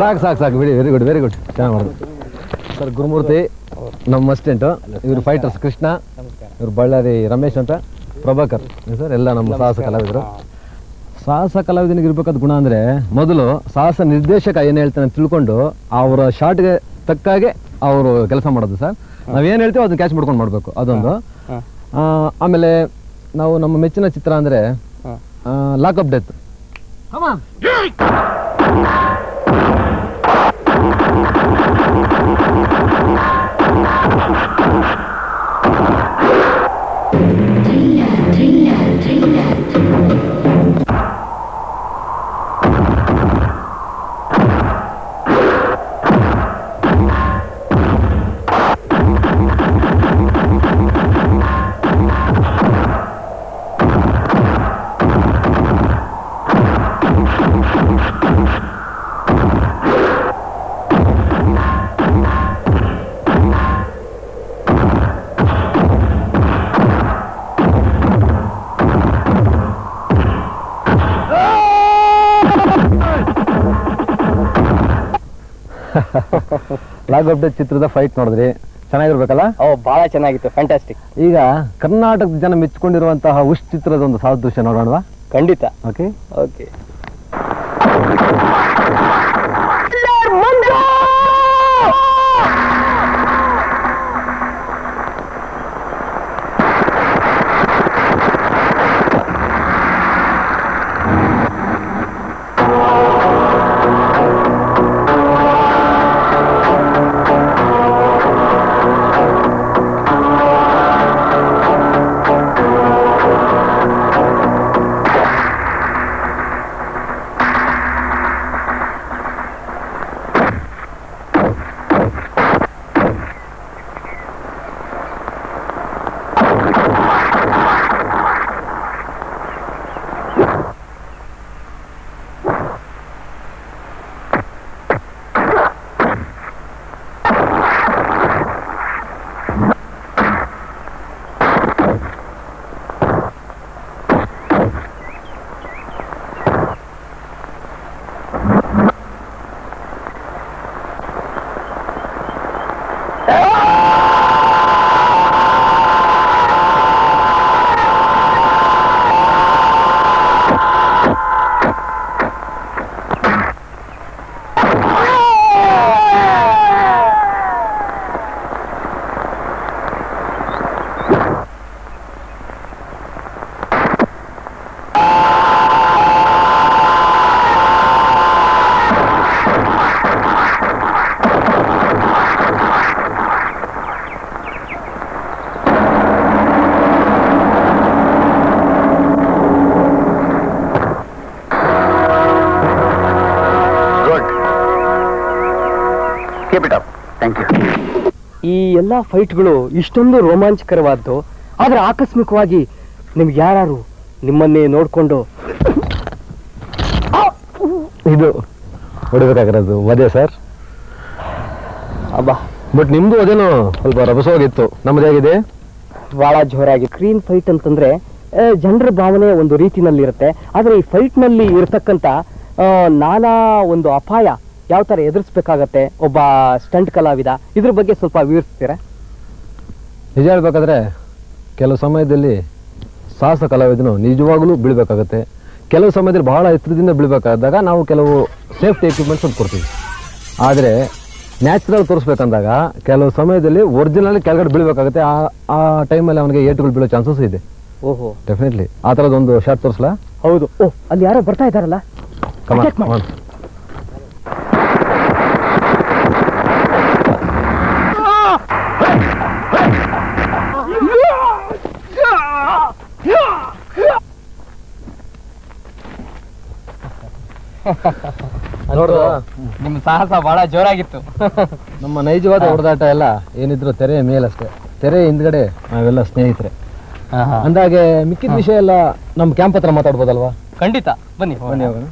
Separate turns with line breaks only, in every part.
ಸಾಕು ಸಾಕು ಸಾಕು ಬಿಡಿ. ವೆರಿ ಗುಡ್ ವೆರಿ ಗುಡ್, ಚೆನ್ನಾಗಿ ಮಾಡೋದು ಸರ್. ಗುರುಮೂರ್ತಿ ನಮ್ಮ ಅಸಿಸ್ಟೆಂಟು, ಇವರು ಫೈಟರ್ಸ್ ಕೃಷ್ಣ, ಇವರು ಬಳ್ಳಾರಿ ರಮೇಶ್ ಅಂತ, ಪ್ರಭಾಕರ್ ಸರ್, ಎಲ್ಲ ನಮ್ಮ ಸಾಹಸ ಕಲಾವಿದರು. ಸಾಹಸ ಕಲಾವಿದನಿಗೆ ಇರಬೇಕಾದ ಗುಣ ಅಂದರೆ ಮೊದಲು ಸಾಹಸ ನಿರ್ದೇಶಕ ಏನು ಹೇಳ್ತಾನೆ ಅಂತ ತಿಳ್ಕೊಂಡು ಅವರ ಶಾರ್ಟ್ಗೆ ತಕ್ಕಾಗೆ ಅವರು ಕೆಲಸ ಮಾಡೋದು ಸರ್. ನಾವೇನು ಹೇಳ್ತೀವೋ ಅದನ್ನ ಕ್ಯಾಚ್ ಮಾಡ್ಕೊಂಡು ಮಾಡಬೇಕು, ಅದೊಂದು. ಆಮೇಲೆ ನಾವು ನಮ್ಮ ಮೆಚ್ಚಿನ ಚಿತ್ರ ಅಂದರೆ ಲಾಕಪ್ ಡೆತ್. ಲಾಕಪ್ ಡೆತ್ ಚಿತ್ರದ ಫೈಟ್ ನೋಡಿದ್ರಿ, ಚೆನ್ನಾಗಿರ್ಬೇಕಲ್ಲ?
ಬಹಳ ಚೆನ್ನಾಗಿತ್ತು, ಫ್ಯಾಂಟಾಸ್ಟಿಕ್.
ಈಗ ಕರ್ನಾಟಕದ ಜನ ಮೆಚ್ಚಿಕೊಂಡಿರುವಂತಹ ಉಷ್ ಚಿತ್ರದ ಒಂದು ಸಾದೃಶ್ಯ ನೋಡೋಣವಾ?
ಖಂಡಿತ.
Okay
okay. ಈ ಎಲ್ಲಾ ಫೈಟ್ಗಳು ಇಷ್ಟೊಂದು ರೋಮಾಂಚಕರವಾದ್ದು, ಆದ್ರೆ ಆಕಸ್ಮಿಕವಾಗಿ ನಿಮ್ಗೆ ಯಾರು ನಿಮ್ಮನ್ನೇ ನೋಡ್ಕೊಂಡು
ಇದು ಹೊಡಿಬೇಕಾಗಿರೋದು ವಧೆ ಸರ್.
ಅಬ್ಬಾ,
ಬಟ್ ನಿಮ್ದು ಅದೇನು ಸ್ವಲ್ಪ ರಭಸವಾಗಿತ್ತು, ನಮ್ದು ಹೇಗಿದೆ?
ಬಹಳ ಜೋರಾಗಿ. ಸ್ಕ್ರೀನ್ ಫೈಟ್ ಅಂತಂದ್ರೆ ಜನರ ಭಾವನೆ ಒಂದು ರೀತಿನಲ್ಲಿ ಇರುತ್ತೆ, ಆದ್ರೆ ಈ ಫೈಟ್ ನಲ್ಲಿ ಇರತಕ್ಕಂತ ನಾನಾ ಒಂದು ಅಪಾಯ ಯಾವ ತರ ಎದುರಿಸ್ಬೇಕಾಗತ್ತೆ ಒಬ್ಬ ಸ್ಟಂಟ್ ಕಲಾವಿದ, ಇದ್ರ ಬಗ್ಗೆ ಸ್ವಲ್ಪ ವಿವರಿಸ್ತೀರಾ?
ನಿಜ ಹೇಳ್ಬೇಕಾದ್ರೆ ಕೆಲವು ಸಮಯದಲ್ಲಿ ಸಾಹಸ ಕಲಾವಿದನು ನಿಜವಾಗ್ಲೂ ಬೀಳ್ಬೇಕಾಗತ್ತೆ, ಕೆಲವು ಸಮಯದಲ್ಲಿ ಬಹಳ ಎತ್ತರದಿಂದ ಬೀಳ್ಬೇಕಾದಾಗ ನಾವು ಕೆಲವು ಸೇಫ್ಟಿ ಎಕ್ವಿಪ್ಮೆಂಟ್ಸ್ ಅಂತ ಕೊಡ್ತೀವಿ. ಆದರೆ ನ್ಯಾಚುರಲ್ ತೋರಿಸ್ಬೇಕಂದಾಗ ಕೆಲವು ಸಮಯದಲ್ಲಿ ಒರಿಜಿನಲ್ ಕೆಳಗಡೆ ಬೀಳ್ಬೇಕಾಗುತ್ತೆ, ಆ ಟೈಮಲ್ಲಿ ಅವನಿಗೆ ಏಟುಗಳು ಬೀಳೋ ಚಾನ್ಸಸ್ ಇದೆ.
ಓಹೋ,
ಡೆಫಿನೆಟ್ಲಿ. ಆ ಥರದೊಂದು ಶಾರ್ಟ್ ತೋರಿಸ್ಲಾ?
ಹೌದು. ಓಹ್, ಅಲ್ಲಿ ಯಾರೋ ಬರ್ತಾ ಇದ್ದಾರಲ್ಲ. ನಿಮ್ಮ ಸಾಹಸ ಬಹಳ ಜೋರಾಗಿತ್ತು.
ನಮ್ಮ ನೈಜವಾದ ಹೊಡೆದಾಟ ಎಲ್ಲ ಏನಿದ್ರು ತೆರೆಯ ಮೇಲಷ್ಟೇ, ತೆರೆ ಹಿಂದ್ಗಡೆ ನಾವೆಲ್ಲ ಸ್ನೇಹಿತರೆ. ಅಂದಾಗೆ ಮಿಕ್ಕಿದ ವಿಷಯ ಎಲ್ಲ ನಮ್ಮ ಕ್ಯಾಂಪ್ ಹತ್ರ ಮಾತಾಡ್ಬೋದಲ್ವಾ?
ಖಂಡಿತ, ಬನ್ನಿ
ಬನ್ನಿ ಹೋಗೋಣ.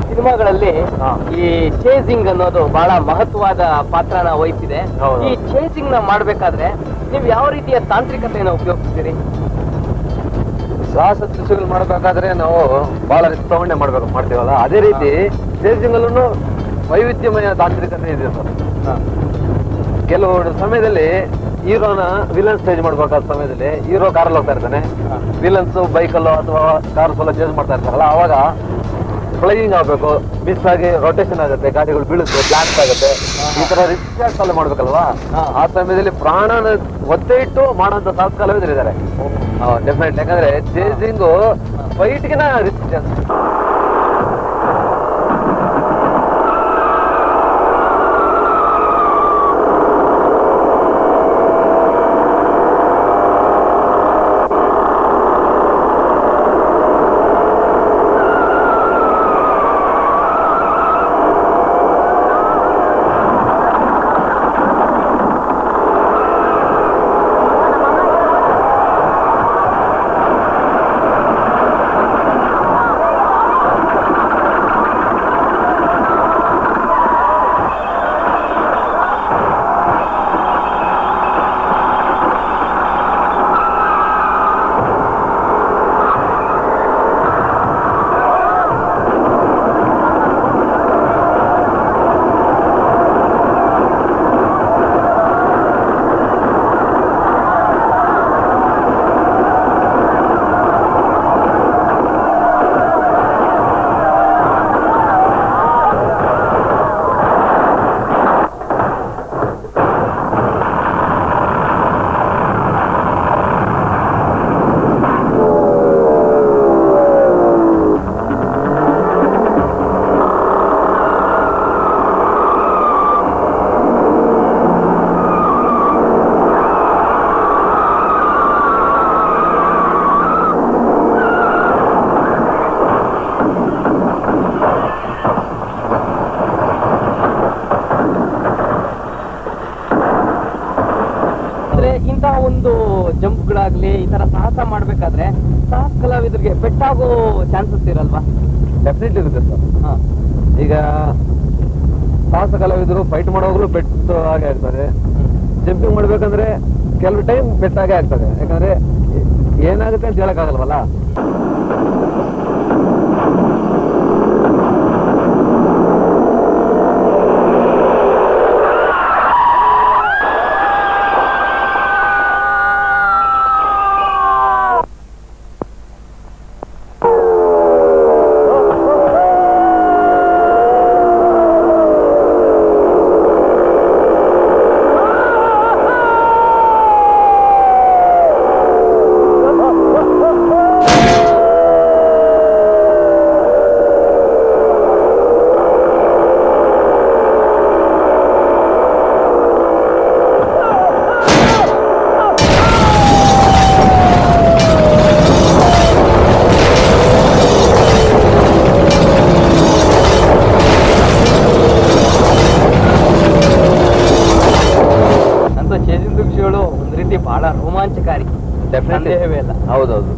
ಸಿನಿಮಾಗಳಲ್ಲಿ ಈ ಚೇಸಿಂಗ್ ಅನ್ನೋದು ಬಹಳ ಮಹತ್ವವಾದ ಪಾತ್ರನ ವಹಿಸಿದೆ. ಈ ಚೇಸಿಂಗ್ ನ ಮಾಡ್ಬೇಕಾದ್ರೆ ನೀವು ಯಾವ ರೀತಿಯ ತಾಂತ್ರಿಕತೆಯನ್ನು ಉಪಯೋಗಿಸ್ತೀರಿ?
ರಾಸ ದೃಶ್ಯಗಳು ಮಾಡ್ಬೇಕಾದ್ರೆ ನಾವು ಬಹಳ ರಿಸ್ಕ್ ತಗೊಂಡೇ ಮಾಡ್ತೀವಲ್ಲ, ಅದೇ ರೀತಿ ಚೇಸಿಂಗಲ್ಲೂ ವೈವಿಧ್ಯಮಯ ತಾಂತ್ರಿಕತೆ ಇದೆ ಸರ್. ಕೆಲವು ಸಮಯದಲ್ಲಿ ಹೀರೋನ ವಿಲನ್ ಸ್ಟೇಜ್ ಮಾಡ್ಬೇಕಾದ ಸಮಯದಲ್ಲಿ ಹೀರೋ ಕಾರಲ್ಲಿ ಹೋಗ್ತಾ ಇರ್ತಾನೆ, ವಿಲನ್ಸ್ ಬೈಕಲ್ಲೋ ಅಥವಾ ಕಾರ್ಸ್ ಎಲ್ಲ ಚೇಂಜ್ ಮಾಡ್ತಾ ಇರ್ತಾರಲ್ಲ, ಅವಾಗ ಫ್ಲೈಯಿಂಗ್ ಆಗ್ಬೇಕು, ಮಿಸ್ ಆಗಿ ರೊಟೇಷನ್ ಆಗುತ್ತೆ, ಗಾಡಿಗಳು ಬೀಳುತ್ತೆ, ಬ್ಲಾಸ್ಟ್ ಆಗುತ್ತೆ, ಈ ತರ ರಿಸ್ಕ್ ಫಾಲೋ ಮಾಡ್ಬೇಕಲ್ವಾ. ಆ ಸಮಯದಲ್ಲಿ ಪ್ರಾಣನ ಒತ್ತೆ ಇಟ್ಟು ಮಾಡೋಂಥ ಸಾಹಸ ಕಲಾವಿದರಿದ್ದಾರೆ ಡೆಫಿನೆಟ್ಲಿ. ಯಾಕಂದ್ರೆ ಚೇಸಿಂಗು ಫೈಟ್ಗಿನ ರಿಸ್ಕ್ ಜಾಸ್ತಿ.
ಒಂದು ಜಂಪ್ಗಳಾಗ್ಲಿ ಈ ತರ ಸಾಹಸ ಮಾಡ್ಬೇಕಾದ್ರೆ ಸಾಹಸ ಕಲಾವಿದರಿಗೆ ಪೆಟ್ಟಾಗೋ ಚಾನ್ಸಸ್ ಇರಲ್ವಾ?
ಡೆಫಿನೆಟ್ಲಿ ಇರುತ್ತೆ ಸರ್. ಈಗ ಸಾಹಸ ಕಲಾವಿದರು ಫೈಟ್ ಮಾಡೋವಾಗಲೂ ಪೆಟ್ಟು ಹಾಗೆ ಆಗ್ತದೆ, ಜಂಪಿಂಗ್ ಮಾಡ್ಬೇಕಂದ್ರೆ ಕೆಲವು ಟೈಮ್ ಪೆಟ್ಟಾಗೆ ಆಗ್ತದೆ. ಯಾಕಂದ್ರೆ ಏನಾಗುತ್ತೆ ಅಂತ ಹೇಳಕ್ಕಾಗಲ್ವಲ್ಲ.
ಒಂದು ರೀತಿ ಬಹಳ ರೋಮಾಂಚಕಾರಿ, ಸಂದೇಹವೇ ಇಲ್ಲ.
ಹೌದೌದು.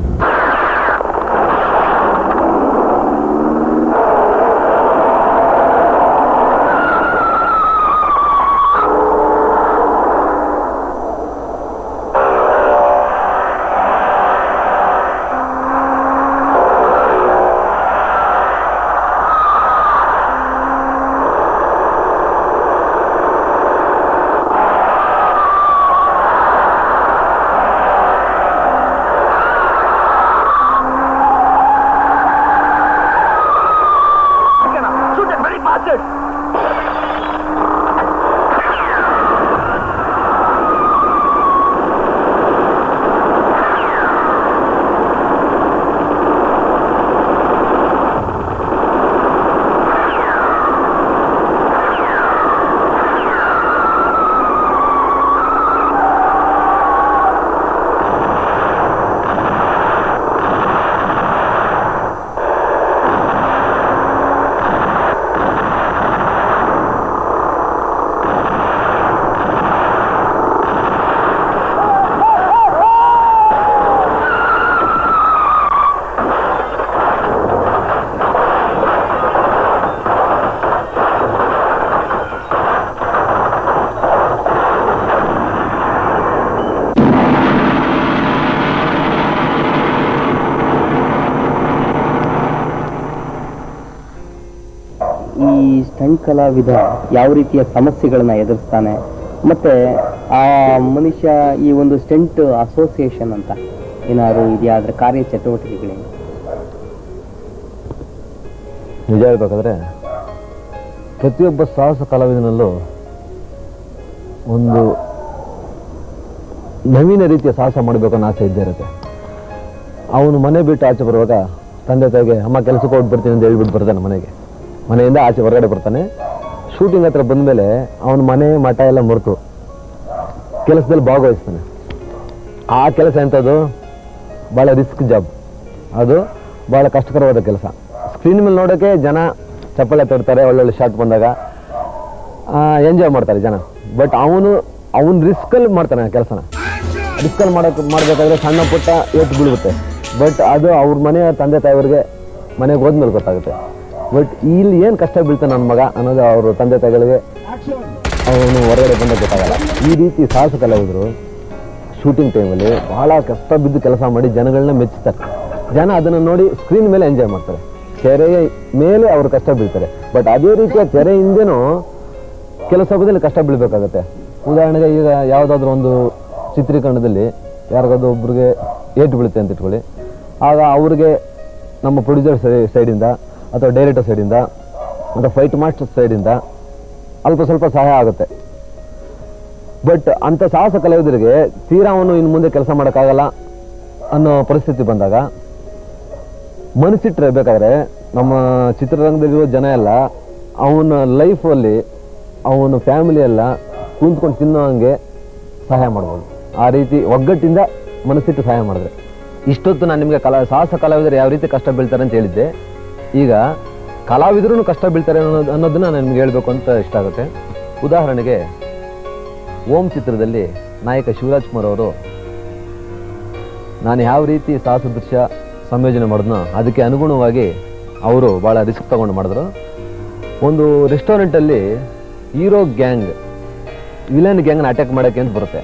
ಸ್ಟಂಟ್ ಕಲಾವಿದ ಯಾವ ರೀತಿಯ ಸಮಸ್ಯೆಗಳನ್ನ ಎದುರಿಸ್ತಾನೆ, ಮತ್ತೆ ಆ ಮನುಷ್ಯ ಈ ಒಂದು ಸ್ಟಂಟ್ ಅಸೋಸಿಯೇಷನ್ ಅಂತ ಏನಾದ್ರು ಇದೆಯಾ, ಅದರ ಕಾರ್ಯ ಚಟುವಟಿಕೆಗಳೇನು?
ನಿಜ ಹೇಳ್ಬೇಕಾದ್ರೆ ಪ್ರತಿಯೊಬ್ಬ ಸಾಹಸ ಕಲಾವಿದನಲ್ಲೂ ಒಂದು ನವೀನ ರೀತಿಯ ಸಾಹಸ ಮಾಡಬೇಕು ಅನ್ನೋ ಆಸೆ ಇದ್ದೇ ಇರುತ್ತೆ. ಅವನು ಮನೆ ಬಿಟ್ಟು ಆಚೆ ಬರುವಾಗ ತಂದೆ ತಾಯಿಗೆ ಅಮ್ಮ ಕೆಲಸಕ್ಕೆ ಹೋಗ್ಬಿಡ್ತೀನಿ ಅಂತ ಹೇಳ್ಬಿಟ್ಟು ಬರ್ತಾನೆ. ಮನೆಯಿಂದ ಆಚೆ ಹೊರಗಡೆ ಬರ್ತಾನೆ. ಶೂಟಿಂಗ್ ಹತ್ರ ಬಂದಮೇಲೆ ಅವನ ಮನೆ ಮಠ ಎಲ್ಲ ಮರೆತು ಕೆಲಸದಲ್ಲಿ ಭಾಗವಹಿಸ್ತಾನೆ. ಆ ಕೆಲಸ ಎಂಥದ್ದು, ಭಾಳ ರಿಸ್ಕ್ ಜಾಬ್, ಅದು ಭಾಳ ಕಷ್ಟಕರವಾದ ಕೆಲಸ. ಸ್ಕ್ರೀನ್ ಮೇಲೆ ನೋಡೋಕ್ಕೆ ಜನ ಚಪ್ಪಳೆ ತರ್ತಾರೆ, ಒಳ್ಳೊಳ್ಳೆ ಶಾಟ್ ಬಂದಾಗ ಎಂಜಾಯ್ ಮಾಡ್ತಾರೆ ಜನ. ಬಟ್ ಅವನು ರಿಸ್ಕಲ್ಲಿ ಮಾಡ್ತಾನೆ ಆ ಕೆಲಸನ. ರಿಸ್ಕಲ್ಲಿ ಮಾಡಬೇಕಾದ್ರೆ ಸಣ್ಣ ಪುಟ್ಟ ಏಟು ಬೀಳುತ್ತೆ. ಬಟ್ ಅದು ಅವ್ರ ಮನೆಯ ತಂದೆ ತಾಯಿಯವ್ರಿಗೆ ಮನೆಗೆ ಹೋದ್ಮೇಲೆ ಗೊತ್ತಾಗುತ್ತೆ. ಬಟ್ ಇಲ್ಲಿ ಏನು ಕಷ್ಟ ಬೀಳ್ತಾನೆ ನನ್ನ ಮಗ ಅನ್ನೋದು ಅವರು ತಂದೆ ತಾಯಿಗಳಿಗೆ ಅವನು ಹೊರಗಡೆ ಬಂದಾಗ ಗೊತ್ತಾಗಲ್ಲ. ಈ ರೀತಿ ಸಾಹಸ ಕಲಾವಿದರು ಶೂಟಿಂಗ್ ಟೈಮಲ್ಲಿ ಭಾಳ ಕಷ್ಟ ಬಿದ್ದು ಕೆಲಸ ಮಾಡಿ ಜನಗಳನ್ನ ಮೆಚ್ಚುತ್ತಾರೆ. ಜನ ಅದನ್ನು ನೋಡಿ ಸ್ಕ್ರೀನ್ ಮೇಲೆ ಎಂಜಾಯ್ ಮಾಡ್ತಾರೆ. ತೆರೆಯ ಮೇಲೆ ಅವರು ಕಷ್ಟ ಬೀಳ್ತಾರೆ. ಬಟ್ ಅದೇ ರೀತಿಯ ತೆರೆ ಹಿಂದೆನೂ ಕೆಲವು ಸಮಯದಲ್ಲಿ ಕಷ್ಟ ಬೀಳಬೇಕಾಗತ್ತೆ. ಉದಾಹರಣೆಗೆ ಈಗ ಯಾವುದಾದ್ರೂ ಒಂದು ಚಿತ್ರೀಕರಣದಲ್ಲಿ ಯಾರಿಗಾದ್ರೂ ಒಬ್ರಿಗೆ ಏಟು ಬೀಳುತ್ತೆ ಅಂತ ಇಟ್ಕೊಳ್ಳಿ. ಆಗ ಅವ್ರಿಗೆ ನಮ್ಮ ಪ್ರೊಡ್ಯೂಸರ್ ಸೈಡಿಂದ ಅಥವಾ ಡೈರೆಕ್ಟರ್ ಸೈಡಿಂದ ಅಥವಾ ಫೈಟ್ ಮಾಸ್ಟರ್ ಸೈಡಿಂದ ಅಲ್ಪ ಸ್ವಲ್ಪ ಸಹಾಯ ಆಗುತ್ತೆ. ಬಟ್ ಅಂಥ ಸಾಹಸ ಕಲಾವಿದರಿಗೆ ತೀರಾ ಅವನು ಇನ್ನು ಮುಂದೆ ಕೆಲಸ ಮಾಡೋಕ್ಕಾಗಲ್ಲ ಅನ್ನೋ ಪರಿಸ್ಥಿತಿ ಬಂದಾಗ ಮನಸ್ಸಿಟ್ಟರೆ ಬೇಕಾದ್ರೆ ನಮ್ಮ ಚಿತ್ರರಂಗದಲ್ಲಿರೋ ಜನ ಎಲ್ಲ ಅವನ ಲೈಫಲ್ಲಿ ಅವನ ಫ್ಯಾಮಿಲಿ ಎಲ್ಲ ಕೂತ್ಕೊಂಡು ತಿನ್ನೋ ಹಂಗೆ ಸಹಾಯ ಮಾಡ್ಬೋದು. ಆ ರೀತಿ ಒಗ್ಗಟ್ಟಿಂದ ಮನಸ್ಸಿಟ್ಟು ಸಹಾಯ ಮಾಡಿದ್ರೆ. ಇಷ್ಟೊತ್ತು ನಾನು ನಿಮಗೆ ಸಾಹಸ ಕಲಾವಿದರು ಯಾವ ರೀತಿ ಕಷ್ಟ ಬೀಳ್ತಾರೆ ಅಂತ ಹೇಳಿದ್ದೆ. ಈಗ ಕಲಾವಿದರು ಕಷ್ಟ ಬೀಳ್ತಾರೆ ಅನ್ನೋದನ್ನ ನಾನು ನಿಮ್ಗೆ ಹೇಳಬೇಕು ಅಂತ ಇಷ್ಟ ಆಗುತ್ತೆ. ಉದಾಹರಣೆಗೆ ಓಂ ಚಿತ್ರದಲ್ಲಿ ನಾಯಕ ಶಿವರಾಜ್ ಕುಮಾರ್ ಅವರು ನಾನು ಯಾವ ರೀತಿ ಸಾಹಸ ದೃಶ್ಯ ಸಂಯೋಜನೆ ಮಾಡಿದ್ನೋ ಅದಕ್ಕೆ ಅನುಗುಣವಾಗಿ ಅವರು ಭಾಳ ರಿಸ್ಕ್ ತಗೊಂಡು ಮಾಡಿದ್ರು. ಒಂದು ರೆಸ್ಟೋರೆಂಟಲ್ಲಿ ಹೀರೋ ಗ್ಯಾಂಗ್ ವಿಲನ್ ಗ್ಯಾಂಗ್ನ ಅಟ್ಯಾಕ್ ಮಾಡೋಕ್ಕೆ ಅಂತ ಬರುತ್ತೆ.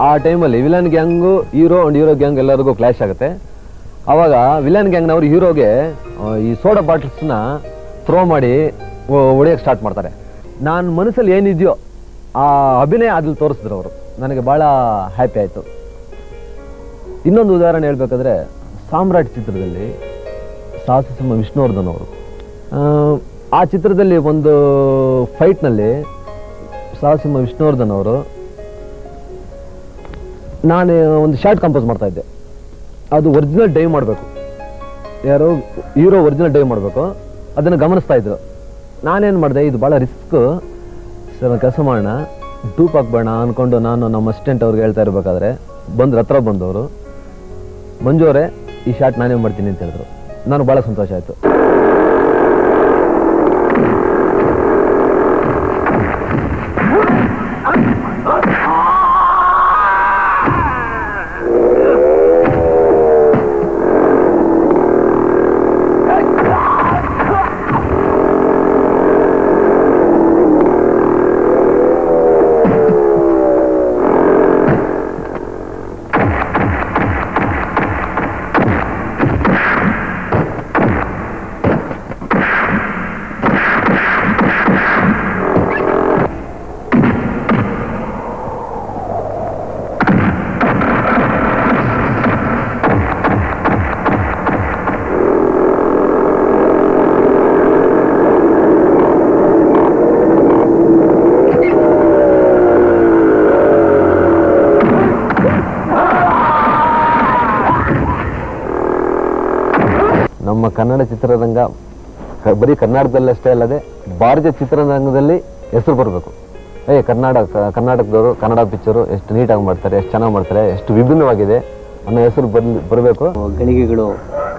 ಆ ಟೈಮಲ್ಲಿ ವಿಲನ್ ಗ್ಯಾಂಗು ಹೀರೋ ಗ್ಯಾಂಗ್ ಎಲ್ಲರಿಗೂ ಕ್ಲಾಶ್ ಆಗುತ್ತೆ. ಆವಾಗ ವಿಲನ್ ಗ್ಯಾಂಗ್ನವರು ಹೀರೋಗೆ ಈ ಸೋಡಾ ಬಾಟಲ್ಸ್ನ ಥ್ರೋ ಮಾಡಿ ಹೊಡೆಯೋಕ್ಕೆ ಸ್ಟಾರ್ಟ್ ಮಾಡ್ತಾರೆ. ನಾನು ಮನಸ್ಸಲ್ಲಿ ಏನಿದೆಯೋ ಆ ಅಭಿನಯ ಅದ್ರಲ್ಲಿ ತೋರಿಸಿದ್ರು ಅವರು. ನನಗೆ ಭಾಳ ಹ್ಯಾಪಿ ಆಯಿತು. ಇನ್ನೊಂದು ಉದಾಹರಣೆ ಹೇಳ್ಬೇಕಾದ್ರೆ ಸಾಮ್ರಾಟ್ ಚಿತ್ರದಲ್ಲಿ ಸಾಹಸ ಸಿಂಹ ವಿಷ್ಣುವರ್ಧನ್ ಅವರು ಆ ಚಿತ್ರದಲ್ಲಿ ಒಂದು ಫೈಟ್ನಲ್ಲಿ ಸಾಹಸ ಸಿಂಹ ವಿಷ್ಣುವರ್ಧನ್ ಅವರು ನಾನು ಒಂದು ಶಾರ್ಟ್ ಕಂಪೋಸ್ ಮಾಡ್ತಾ ಇದ್ದೆ. ಅದು ಒರಿಜಿನಲ್ ಡೈವ್ ಮಾಡಬೇಕು, ಯಾರೋ ಹೀರೋ ಒರಿಜಿನಲ್ ಡೈವ್ ಮಾಡಬೇಕು, ಅದನ್ನು ಗಮನಿಸ್ತಾ ಇದ್ರು. ನಾನೇನು ಮಾಡಿದೆ, ಇದು ಭಾಳ ರಿಸ್ಕ್ ಸರ್, ಕೆಲಸ ಮಾಡೋಣ, ಡೂಪ್ ಹಾಕ್ಬೇಡ ಅಂದ್ಕೊಂಡು ನಾನು ನಮ್ಮ ಅಸಿಸ್ಟೆಂಟ್ ಅವ್ರಿಗೆ ಹೇಳ್ತಾ ಇರಬೇಕಾದ್ರೆ ಹತ್ರ ಬಂದವರು ಮಂಜು ಅವರೇ ಈ ಶಾಟ್ ನಾನೇ ಮಾಡ್ತೀನಿ ಅಂತ ಹೇಳಿದ್ರು. ನನಗೆ ಭಾಳ ಸಂತೋಷ ಆಯಿತು. ನಮ್ಮ ಕನ್ನಡ ಚಿತ್ರರಂಗ ಬರೀ ಕರ್ನಾಟಕದಲ್ಲಷ್ಟೇ ಅಲ್ಲದೆ ಭಾರತೀಯ ಚಿತ್ರರಂಗದಲ್ಲಿ ಹೆಸರು ಬರಬೇಕು. ಕರ್ನಾಟಕದವರು ಕನ್ನಡ ಪಿಕ್ಚರು ಎಷ್ಟು ನೀಟಾಗಿ ಮಾಡ್ತಾರೆ, ಎಷ್ಟು ಚೆನ್ನಾಗಿ ಮಾಡ್ತಾರೆ, ಎಷ್ಟು ವಿಭಿನ್ನವಾಗಿದೆ ಅನ್ನೋ ಹೆಸರು ಬರಬೇಕು.
ಗಳಿಗೆಗಳು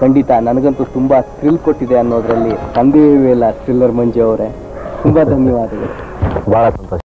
ಖಂಡಿತ ನನಗಂತೂ ತುಂಬಾ ಥ್ರಿಲ್ ಕೊಟ್ಟಿದೆ ಅನ್ನೋದ್ರಲ್ಲಿ ಸಂದೇಹವೇ ಇಲ್ಲ. ಥ್ರಿಲ್ಲರ್ ಮಂಜು ಅವರೇ, ತುಂಬಾ ಧನ್ಯವಾದಗಳು.
ಬಹಳ ಸಂತೋಷ.